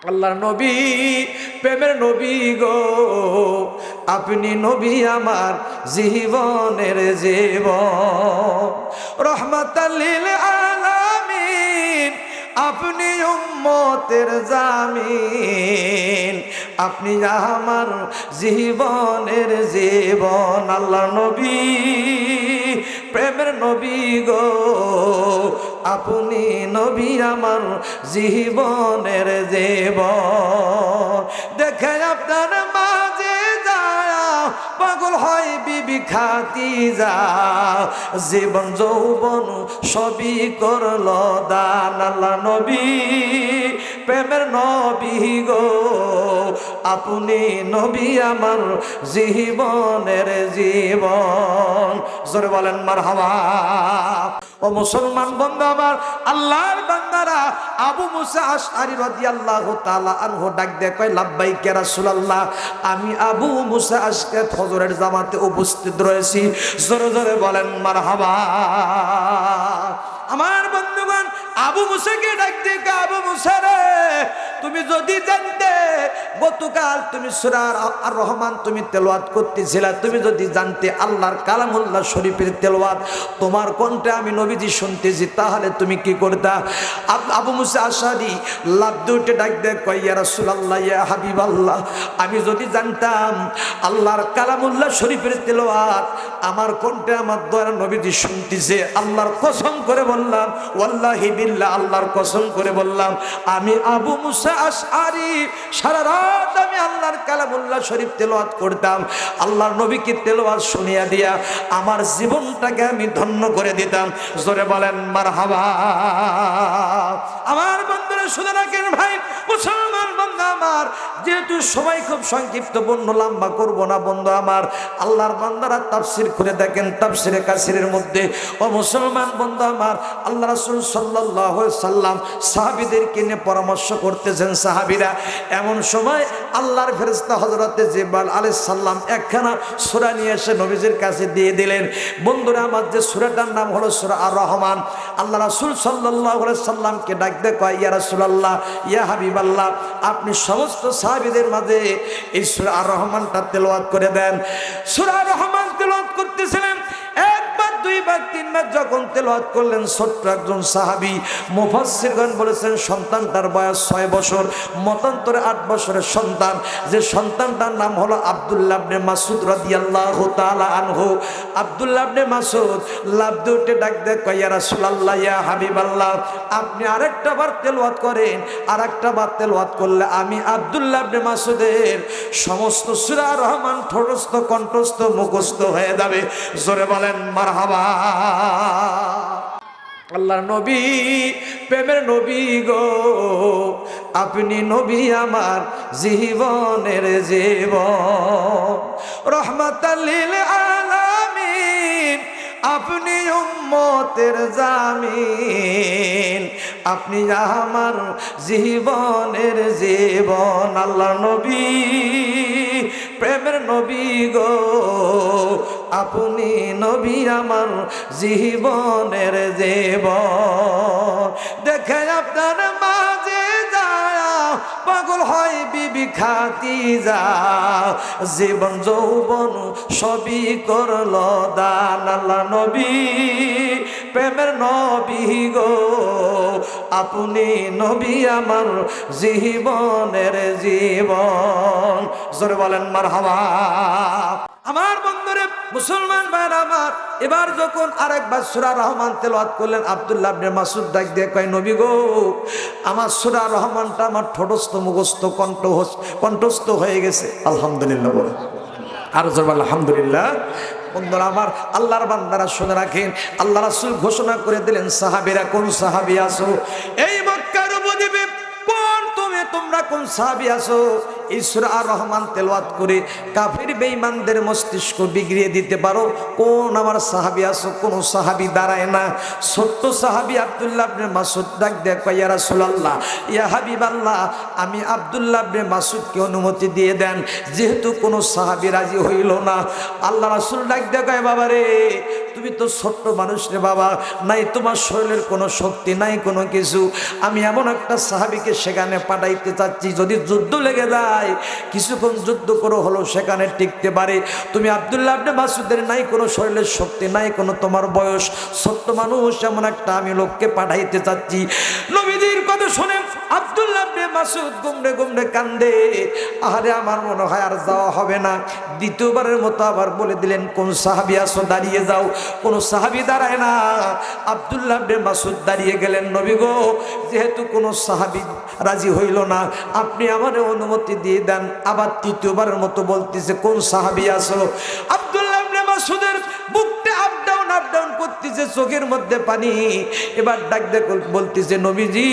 আল্লাহর নবী, প্রেমের নবী গো, আপনি নবী আমার জীবনের জীবন, রহমাতাল লিল আলামিন, আপনি উম্মতের জামিন, আপনি আমার জীবনের জীবন। আল্লাহর নবী, প্রেমের নবী গো, আপনি নবী আমার জীবনের জীবন। দেখে আপনার মাঝে যায় পাগল হয় বিবি খাদিজা, জীবন যৌবন সবই করল দান। আল্লাহ নবী, প্রেমের নবী গো, আপনি নবী আমার জীবনের জীবন। জোরে বলেন মারহাবা। ও মুসলমান বন্ধু আমার, আল্লাহর বান্দারা, আবু মুসা আশআরী রাদিয়াল্লাহু তাআলা আনহু ডাক দিয়ে কয়, লাব্বাইক ইয়া রাসূলুল্লাহ, আমি আবু মুসা আজকে ফজরের জামাতে উপস্থিত রয়েছি। জোরে জোরে বলেন মারহাবা। আমার বন্ধুগণ, আবু মুসাকে ডাক দিয়ে কয়, আবু মুসা রে, তুমি যদি জানতে গতকাল তুমি সূরা আর রহমান তুমি তেলাওয়াত করতেছিলা, তুমি যদি জানতে আল্লাহর কালামুল্লাহ শরীফের তেলাওয়াত তোমার কণ্ঠে আমি নবীজি শুনতেছি, তাহলে তুমি কি করতা? আবু মুসা আশআরী লাফ দিয়ে উঠে ডাক দিয়ে কয়, ইয়া রাসূলুল্লাহ, ইয়া হাবিবাল্লাহ, আমি যদি জানতাম আল্লাহর কালামুল্লাহ শরীফের তেলাওয়াত আমার কণ্ঠে আমার দয়ার নবীজি শুনতেছে, আল্লাহর কসম করে বললাম, ওয়াল্লাহি বিল্লাহ, আল্লাহর কসম করে বললাম, আমি আবু মুসা আশআরী সারা রাত আমি আল্লাহর কালামুল্লাহ শরীফ তেলাওয়াত করতাম, আল্লাহর নবীকে তেলাওয়াত শুনিয়া দিয়া আমার জীবনটাকে আমি ধন্য করে দিতাম। জোরে বলেন মারহাবা। আমার বন্ধুরা শুনে রাখেন ভাই, মুসলমান বন্ধু আমার, যেহেতু সময় খুব সংক্ষিপ্তপূর্ণ, লম্বা করব না বন্ধু আমার, আল্লাহর বান্দারা তাফসীর খুলে দেখেন, তাফসীরে কাসিরের মধ্যে, ও মুসলমান বন্ধু আমার, আল্লাহ রাসূল সাল্লাল্লাহু আলাইহি সাল্লাম সাহাবীদেরকে নিয়ে পরামর্শ করতেছেন। সাহাবীরা এমন সময় আল্লাহর ফেরেশতা হযরতে জিবরাইল আলাইহিস সালাম একখানা সূরা নিয়ে এসে নবীজির কাছে দিয়ে দিলেন। বন্ধুরা আমার, যে সূরাটার নাম হলো সূরা আর রহমান। আল্লাহ রাসূল সাল্লাল্লাহু আলাইহি সাল্লামকে ডাক দিয়ে কয়, ইয়া রাসূলুল্লাহ, ইয়া হাবিবাল্লাহ, আপনি সমস্ত সাহাবীদের মাঝে এই সূরা আর রহমানটা তেলাওয়াত করে দেন। সূরা আর রহমান তেলাওয়াত করতেছিলেন, একবার দুইবার তিনবার যখন তেলাওয়াত করলেন, ছোট্ট একজন সাহাবী, মুফাসসিরগণ বলেছেন সন্তানটার বয়স 6 বছর, মতান্তরে 8 বছরের সন্তান, যে সন্তানটার নাম হলো আব্দুল্লাহ ইবনে মাসউদ রাদিয়াল্লাহু তাআলা আনহু। আব্দুল্লাহ ইবনে মাসউদ লাফ দিয়ে উঠে ডাক দিয়ে কয়, ইয়া রাসূলুল্লাহ, ইয়া হাবিবাল্লাহ, আপনি আরেকটা বার তেলাওয়াত করেন, আরেকটা বার তেলাওয়াত করলে আমি আব্দুল্লাহ ইবনে মাসউদের সমস্ত সূরা আর রহমান ঠোঁটস্থ কণ্ঠস্থ মুখস্থ হয়ে যাবে। জোরে বলেন মারহাবা। আল্লাহর নবী, প্রেমের নবী গো, আপনি নবী আমার জীবনের জীবন, রহমাতাল লিল আলামিন, আপনি উম্মতের জামিন, আপনি আমার জীবনের জীবন। আল্লাহর নবী, প্রেমের নবী গো, আপনি নবী আমার জীবনের জীবন। দেখে আপনার মাঝে যায় পাগল হয় বিবি খাদিজা, জীবন যৌবন সবই করল দান। আল্লাহ নবী, প্রেমের নবী গো, আপনি নবী আমার জীবনের জীবন। জোরে বলেন মারহাবা। আমার বন্ধুরে, মুসলমান ভাইরা আমার, এবার যখন আরেকবার সূরা রহমান তেলাওয়াত করলেন, আব্দুল্লাহ ইবনে মাসউদ ডাক দিয়ে কয়, নবী গো, আমার সূরা রহমানটা আমার ঠোঁটস্থ মুখস্থ কণ্ঠস্থ হয়ে গেছে। আলহামদুলিল্লাহ বলে, আর জোরে বলেন আলহামদুলিল্লাহ। বন্ধুরা আমার, আল্লাহর বান্দারা শুনে রাখেন, আল্লাহ রাসূল ঘোষণা করে দিলেন, সাহাবীরা, কোন সাহাবী আছো এই মক্কার উপদ্বীপে, তোমরা কোন সাহাবী আছো এই সূরা আর রহমান তেলাওয়াত করে কাফির বেঈমানদের মস্তিষ্ক বিগড়িয়ে দিতে পারো? কোন আমার সাহাবী আছো? কোন সাহাবী দাঁড়ায় না। ছোট্ট সাহাবী আব্দুল্লাহ ইবনে মাসউদ ডাক দিয়ে কয়, ইয়া রাসূলুল্লাহ, ইয়া হাবিবাল্লাহ, আমি আব্দুল্লাহ ইবনে মাসউদকে অনুমতি দিয়ে দেন। যেহেতু কোনো সাহাবী রাজি হইল না, আল্লাহ রাসূল ডাক দিয়ে কয়, বাবা রে, তুমি তো ছোট্ট মানুষ রে বাবা, নাই তোমার শরীরের কোনো শক্তি নাই কোনো কিছু। আমি এমন একটা সাহাবীকে সেখানে পাঠাইতে চাচ্ছি, যদি যুদ্ধ লেগে যায় কিছুক্ষণ যুদ্ধ করে হলো সেখানে টিকতে পারে। তুমি আব্দুল্লাহ ইবনে মাসউদের নাই কোনো শরীরের শক্তি, নাই কোনো তোমার বয়স, ছোট্ট মানুষ, এমন একটা আমি লোককে পাঠাইতে চাচ্ছি। নবীজির কথা শুনে আব্দুল্লাহ ইবনে মাসউদ গুমড়ে গুমড়ে কান্দে। আরে আমার মনে হয় আর যাওয়া হবে না। দ্বিতীয়বারের মতো আবার বলে দিলেন, কোন সাহাবী আছো দাঁড়িয়ে যাও। কোন সাহাবী দাঁড়ায় না। আব্দুল্লাহ ইবনে মাসউদ দাঁড়িয়ে গেলেন, নবী গো, যেহেতু কোনো সাহাবী রাজি হইল না, আপনি আমারে অনুমতি দিয়ে দেন। আবার তৃতীয়বারের মতো বলতেছে, কোন সাহাবী আছো। আব্দুল্লাহ ইবনে মাসউদের বুকটা আপ ডাউন করতেছে, চোখের মধ্যে পানি। এবার ডাক দিয়ে বলতেছে, নবীজি,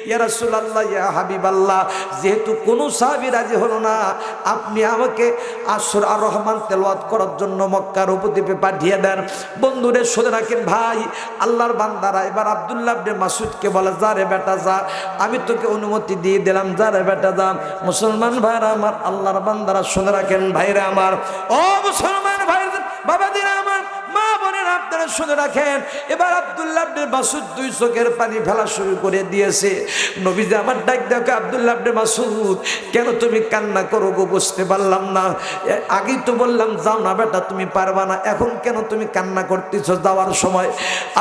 ইয়া রাসূলুল্লাহ, ইয়া হাবিবাল্লাহ, যেহেতু কোনো সাহাবী রাজি হলো না, আপনি আমাকে সূরা আর রহমান তেলাওয়াত করার জন্য মক্কার উপদ্বীপে পাঠিয়ে দেন। বন্ধুরে শুনে রাখেন ভাই, আল্লাহর বান্দারা এবার আব্দুল্লাহ ইবনে মাসউদকে বলে, যা রে বেটা যা, আমি তোকে অনুমতি দিয়ে দিলাম, যা রে বেটা যা। মুসলমান ভাইরা আমার, আল্লাহর বান্দারা শুনে রাখেন ভাইরা আমার, ও মুসলমান ভাই, বাবাদিরা আমার, মা বোনেরা আপনারা শুনে রাখেন। এবার আব্দুল্লাহ ইবনে মাসউদ দুই চোখের পানি ফেলা শুরু করে দিয়েছে। নবীজি আমার ডাক দেখো, আব্দুল্লাহ ইবনে মাসউদ, কেন তুমি কান্না করো গো? বুঝতে পারলাম না। আগেই তো বললাম যাও না বেটা, তুমি পারবা না, এখন কেন তুমি কান্না করতেছো যাওয়ার সময়?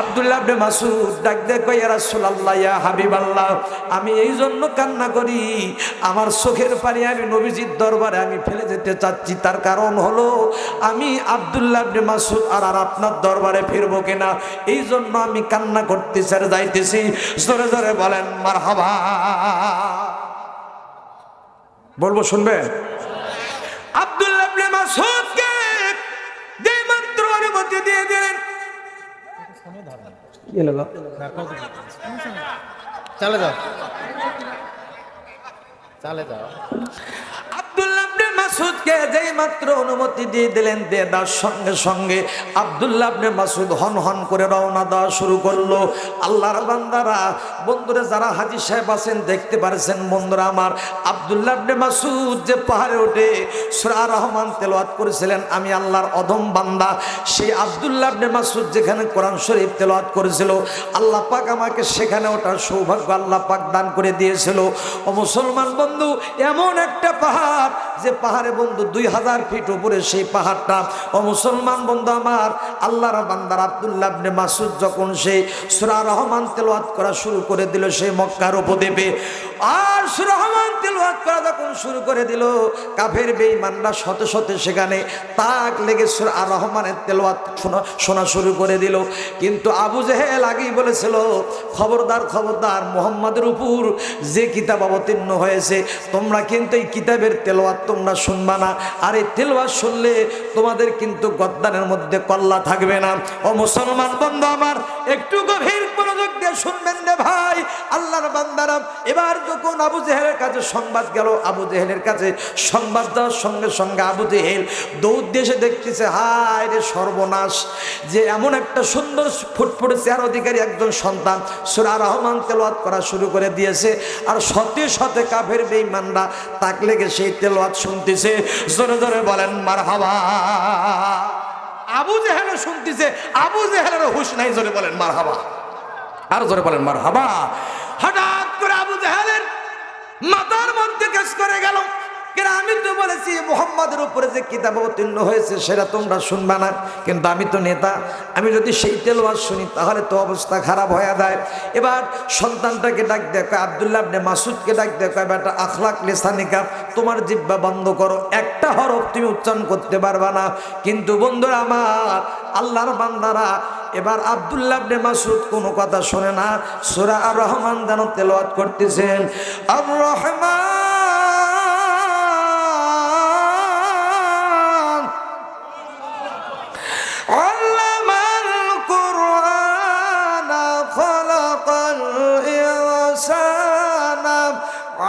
আব্দুল্লাহ ইবনে মাসউদ ডাক দেখো, ইয়া রাসূলুল্লাহ, ইয়া হাবিবাল্লাহ, আমি এই জন্য কান্না করি, আমার চোখের পানি আমি নবীজির দরবারে আমি ফেলে যেতে চাচ্ছি। তার কারণ হলো, আমি আব্দুল্লাহ ইবনে মাসউদ আর আপনার দরবারে ফিরবো কিনা, এই জন্য আমি কান্না করতেছি আর যাইতেছি। জোরে জোরে বলেন মারহাবা। বলবো, শুনবে? আব্দুল্লাহ ইবনে মাসউদকে যে মাত্র অনুমতি দিয়ে দিলেন, চলে যাও, চলে যাও। আব্দুল্লাহ ইবনে মাসউদকে যেই মাত্র অনুমতি দিয়ে দিলেন, দিয়ে দেওয়ার সঙ্গে সঙ্গে আব্দুল্লাহ ইবনে মাসউদ হন হন করে রওনা দেওয়া শুরু করলো। আল্লাহর বান্দারা, বন্ধুরা যারা হাজী সাহেব আছেন দেখতে পারছেন, বন্ধুরা আমার, আব্দুল্লাহ ইবনে মাসউদ যে পাহাড়ে উঠে সূরা আর রহমান তেলাওয়াত করেছিলেন, আমি আল্লাহর অধম বান্দা সেই আব্দুল্লাহ ইবনে মাসউদ যেখানে কোরআন শরীফ তেলাওয়াত করেছিল, আল্লাহ পাক আমাকে সেখানে ওঠার সৌভাগ্য আল্লাহ পাক দান করে দিয়েছিল। ও মুসলমান বন্ধু, এমন একটা পাহাড় যে পাহাড়ে বন্ধু 2000 ফিট উপরে সেই পাহাড়টা। ও মুসলমান বন্ধু আমার, আল্লাহর বান্দার আব্দুল্লাহ ইবনে মাসউদ যখন সেই সূরা আর রহমান তেলাওয়াত করা শুরু করে দিল সেই মক্কার উপদ্বীপে, আর সূরা রহমান তেলাওয়াত করা যখন শুরু করে দিল, কাফের বেঈমানরা শত শত সেখানে তাক লেগে সূরা আর রহমানের তেলাওয়াত শোনা শুরু করে দিল। কিন্তু আবু জেহেল আগেই বলেছিল, খবরদার খবরদার, মুহাম্মাদের উপর যে কিতাব অবতীর্ণ হয়েছে তোমরা কিন্তু এই কিতাবের তেলাওয়াত তোমরা শুনবা না, আর এই তেলাওয়াত শুনলে তোমাদের কিন্তু গদ্দানের মধ্যে কল্লা থাকবে না। ও মুসলমান বন্ধু আমার, একটু গভীর মনোযোগ দিয়ে শুনবেন রে ভাই, আল্লাহর বান্দারা। এবার যখন আবু জেহেলের কাছে সংবাদ গেল, আবু জেহেলের কাছে সংবাদ দেওয়ার সঙ্গে সঙ্গে আবু জেহেল দৌড় দিয়ে এসে দেখতেছে, হায় রে সর্বনাশ, যে এমন একটা সুন্দর ফুটফুটে চেহারা অধিকারী একজন সন্তান সূরা আর রহমান তেলাওয়াত করা শুরু করে দিয়েছে, আর শতে শতে কাফের বেঈমানরা তাক লেগে সেই তেলাওয়াত শুনতেছে। জোরে জোরে বলেন মারহাবা। আবু জেহেলও শুনতেছে, আবু জেহেলের হুঁশ নাই, জোরে বলেন মারহাবা। আর জোরে বলেন মারহাবা। হঠাৎ করে আবু জেহেলের মাথার মধ্যে কাজ করে গেল, আমি তো বলেছি মুহাম্মাদের উপরে যে কিতাব অবতীর্ণ হয়েছে সেটা তোমরা শুনবা না, কিন্তু আমি তো নেতা, আমি যদি সেই তেলাওয়াত শুনি তাহলে তো অবস্থা খারাপ হয়ে যায়। এবার সন্তানটাকে ডাক দেখো, আব্দুল্লাহ ইবনে মাসউদকে ডাক দেখো, বেটা আখলাক লিসানিকা, তোমার জিহ্বা বন্ধ করো, একটা হরফ তুমি উচ্চারণ করতে পারবা না। কিন্তু বন্ধুরা আমার, আল্লাহর বান্দারা, এবার আব্দুল্লাহ ইবনে মাসউদ কোনো কথা শোনে না, সূরা আর রহমান যেন তেলাওয়াত করতেছেন। আর রহমান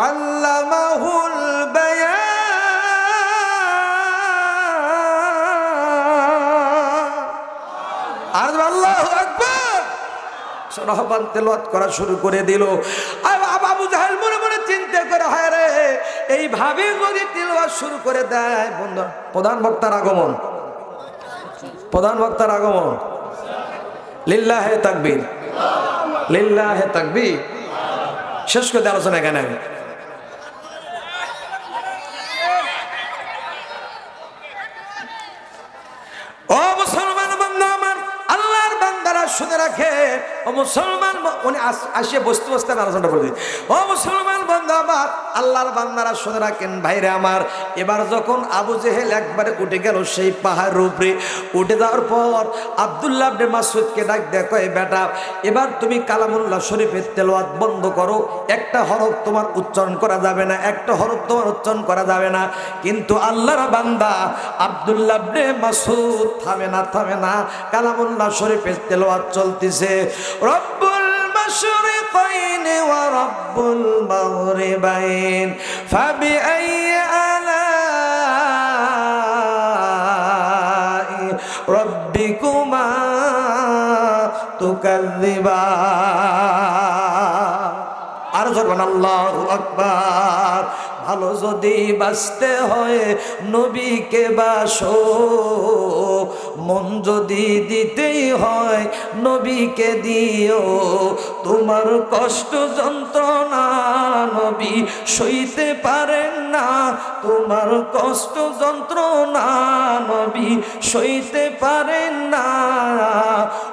আল্লামাহুল বায়ান। আর আল্লাহু আকবার। রহমান তেলাওয়াত করা শুরু করে দিল। আবু জাহেল মনে মনে চিন্তা করে, হায় রে, এইভাবে যদি তেলাওয়াত শুরু করে দেয়। বন্ধু, প্রধান বক্তার আগমন, প্রধান বক্তার আগমন। লিল্লাহে তাকবীর, লিল্লাহে তাকবীর। শেষ করে আলোচনা এখানে আমি। ও মুসলমান বান্দা আমার, আল্লাহর বান্দারা শুনে রাখে। ও মুসলমান, উনি আসিয়ে বসতে বসতে আলোচনাটা বলে দিই। ও মুসলমান বান্দা আমার, আল্লাহর বান্দারা শুনে রাখেন ভাইরে আমার। এবার যখন আবু জেহেল একবারে উঠে গেল সেই পাহাড়ের উপরে, উঠে যাওয়ার পর আব্দুল্লাহ ইবনে মাসউদকে ডাক দেয়া কয়, বেটা এবার তুমি কালামুল্লাহ শরীফের তেলাওয়াত বন্ধ করো। একটা হরফ তোমার উচ্চারণ করা যাবে না, একটা হরফ তোমার উচ্চারণ করা যাবে না। কিন্তু আল্লাহর বান্দা আব্দুল্লাহ ইবনে মাসউদ থামে না, থামে না। কালামুল্লাহ শরীফের তেলাওয়াত চলতেছে। রব্বুল মাশরিকাইন ওয়া রব্বুল মাগরিবাইন ফাবিআইয়ি আলাই রব্বিকুমা তুকাযযিবান। আর জোরবান আল্লাহু আকবার। ভালো যদি বাঁচতে হয় নবীকে বাসো, মন যদি দিতেই হয় নবীকে দিও। তোমার কষ্ট যন্ত্রণা নবী সইতে পারেন না, তোমার কষ্ট যন্ত্রণা নবী সইতে পারেন না।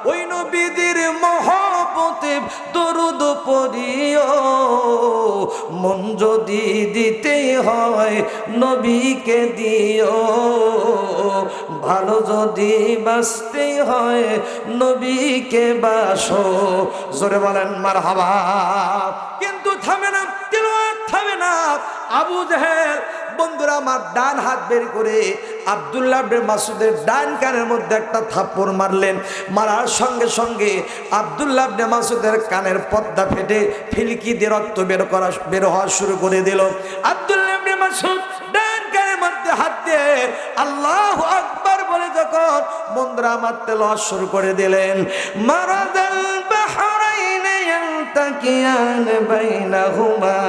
ওই নবীদের মহব্বতে দরুদ পড়িও, মন যদি দিতেই হয় নবীকে দিও। ভালো যদি বাঁচতেই হয় নবীকে বাসো। জোরে বলেন মারহাবা। কিন্তু থামে না, তেলাওয়াত থামে না। আবু জেহেল বন্ধুরা আমার ডান হাত বের করে আব্দুল্লাহ ইবনে মাসউদের ডান কানের মধ্যে একটা থাপ্পড় মারলেন। মারার সঙ্গে সঙ্গে আব্দুল্লাহ ইবনে মাসউদের কানের পর্দা ফেটে ফিলকি দিয়ে রক্ত বের হওয়া শুরু করে দিল। আব্দুল্লাহ ইবনে মাসউদ ডান কানের মধ্যে হাত দিয়ে আল্লাহু আকবার বলে যখন বন্ধুরা আমার তেলাওয়াত শুরু করে দিলেন, মারাদাল বাহরাইন ইয়ালতাকিয়ান বাইনাহুমা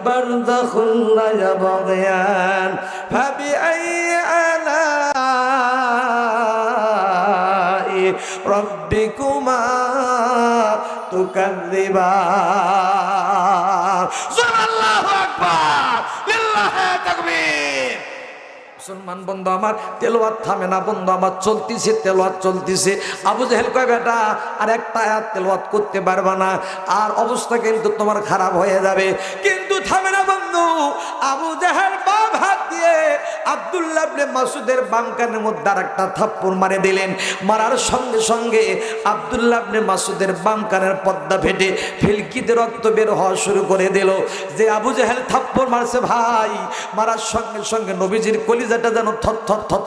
বারযাখুন লা ইয়াবগিয়ান ফাবিআইয়ি আলাই রব্বিকুমা তুকাযযিবান। আল্লাহু আকবার, লিল্লাহি তাকবীর। মুসলমান বন্ধু আমার, তেলাওয়াত থামে না বন্ধু আমার, চলতিছে তেলাওয়াত চলতিছে। আবু জেহেল কয়, বেটা আর একটা আয়াত তেলাওয়াত করতে পারবা না, আর অবস্থা কিন্তু তোমার খারাপ হয়ে যাবে। কিন্তু থামে না বন্ধু। আবু জেহেল বাম হাত দিয়ে আব্দুল্লাহ ইবনে মাসউদের বাম কানের মধ্যে আরেকটা থাপ্পড় মারে দিলেন। মারার সঙ্গে সঙ্গে আব্দুল্লাহ ইবনে মাসউদের বাম কানের পর্দা ফেটে ফিলকিতে রক্ত বের হওয়া শুরু করে দিল। যে আবু জেহেল থাপ্পড় মারছে ভাই, মারার সঙ্গে সঙ্গে নবীজির কলিজাটা যেন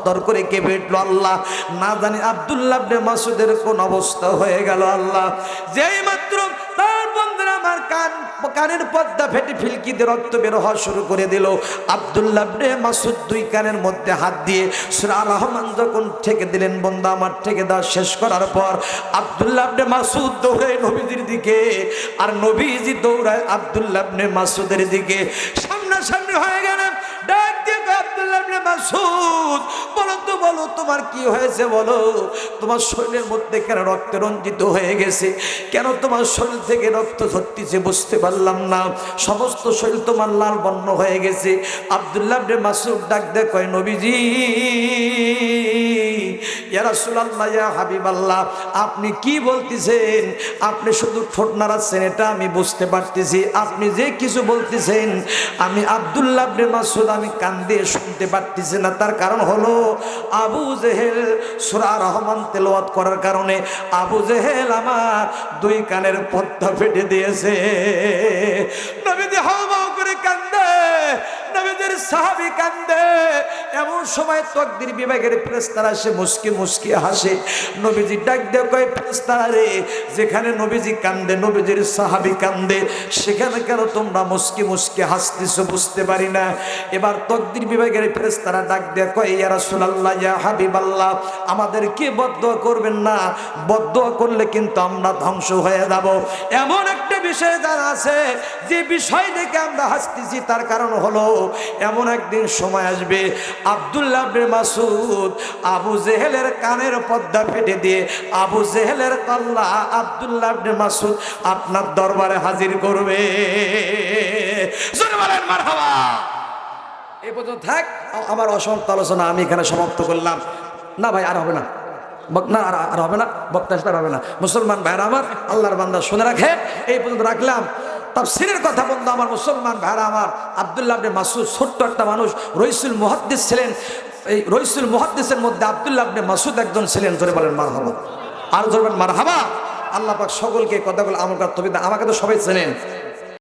থর করে কেঁপে উঠল। আল্লাহ না জানি আব্দুল্লাহ ইবনে মাসউদের কোন অবস্থা হয়ে গেল। আল্লাহ যেই মাত্র তার বন্ধুরা আমার কানের পর্দা ফেটে ফিলকিতে রক্ত বের হওয়া শুরু করে দিল। আব্দুল্লাহ ইবনে মাসউদ দুই কানের মধ্যে হাত দিয়ে সূরা আর রহমান যখন ঠেকে দিলেন, বন্ধু আমার ঠেকে দেওয়া শেষ করার পর আব্দুল্লাহ ইবনে মাসউদ দৌড়ায় নবীজির দিকে, আর নবীজি দৌড়ায় আব্দুল্লাহ ইবনে মাসউদের দিকে। সামনাসামনি হয়ে গেলেন। ডাক দিয়ে আব্দুল্লাহ ইবনে মাসউদ, বলো তো, বলো তোমার কি হয়েছে, বলো তোমার শরীরের মধ্যে কেন রক্ত রঞ্জিত হয়ে গেছে, কেন তোমার শরীর থেকে রক্ত ঝরতেছে বুঝতে পারলাম না, সমস্ত শরীর তোমার লাল বর্ণ হয়ে গেছে। আব্দুল্লাহ ইবনে মাসউদ ডাক দিয়ে কয়, নবীজি, ইয়া রাসূলুল্লাহ, ইয়া হাবিবাল্লাহ, আপনি কি বলতেছেন? আপনি শুধু ঠোঁট নাড়াচ্ছেন, এটা আমি বুঝতে পারতেছি। আপনি যে কিছু বলতেছেন আমি আব্দুল্লাহ ইবনে মাসউদ আমি কান দিয়ে শুনতে পারতেছি না। তার কারণ হলো আবু জেহেল সূরা আর রহমান তেলাওয়াত করার কারণে আবু জেহেল আমার দুই কানের পর্দা ফেটে দিয়েছে। নবীজি হাওমাও করে কান্দে, নবীজির সাহাবী কান্দে। এমন সময় তাকদীর বিভাগের ফেরেশতারা এসে মুস্কি মুস্কি হাসে। নবীজি ডাক দিয়ে কয়, ফেরেশতারা রে, যেখানে নবীজি কান্দে, নবীজির সাহাবী কান্দে, সেখানে কেন তোমরা মুস্কি মুস্কি হাসতেছো বুঝতে পারি না। এবার তাকদীর বিভাগের ফেরেশতারা ডাক দিয়ে কয়, ইয়া রাসূলুল্লাহ, ইয়া হাবিবাল্লাহ, আমাদেরকে বদদুয়া করবেন না, বদদুয়া করলে কিন্তু আমরা ধ্বংস হয়ে যাব। এমন একটা বিষয় জানা আছে, যে বিষয় দেখে আমরা হাসতেছি তার কারণ হলো, এমন একদিন সময় আসবে আব্দুল্লাহ ইবনে মাসউদ আবু জেহেলের কানের পর্দা ফেটে দিয়ে আবু জেহেলের কল্লা আব্দুল্লাহ ইবনে মাসউদ আপনার দরবারে হাজির করবে। জোরে বলেন মারহাবা। এই পর্যন্ত থাক, আমার অসমাপ্ত আলোচনা আমি এখানে সমাপ্ত করলাম। না ভাই, আর হবে না, না আর হবে না, বক্তা আর হবে না। মুসলমান ভাইরা আমার, আল্লাহর বান্দা শুনে রাখে, এই পর্যন্ত রাখলাম। তাফসীরের কথা বন্ধু আমার, মুসলমান ভাইরা আমার, আব্দুল্লাহ ইবনে মাসউদ ছোট্ট একটা মানুষ, রইসুল মুহাদ্দিস ছিলেন। এই রইসুল মুহাদ্দিসের মধ্যে আব্দুল্লাহ ইবনে মাসউদ একজন ছিলেন। জোরে বলেন মারহাবা, আর জোরে বলেন মারহাবা। আল্লাহ পাক সকলকে কথাগুলো আমার কাছে, আমাকে তো সবাই চেনেন।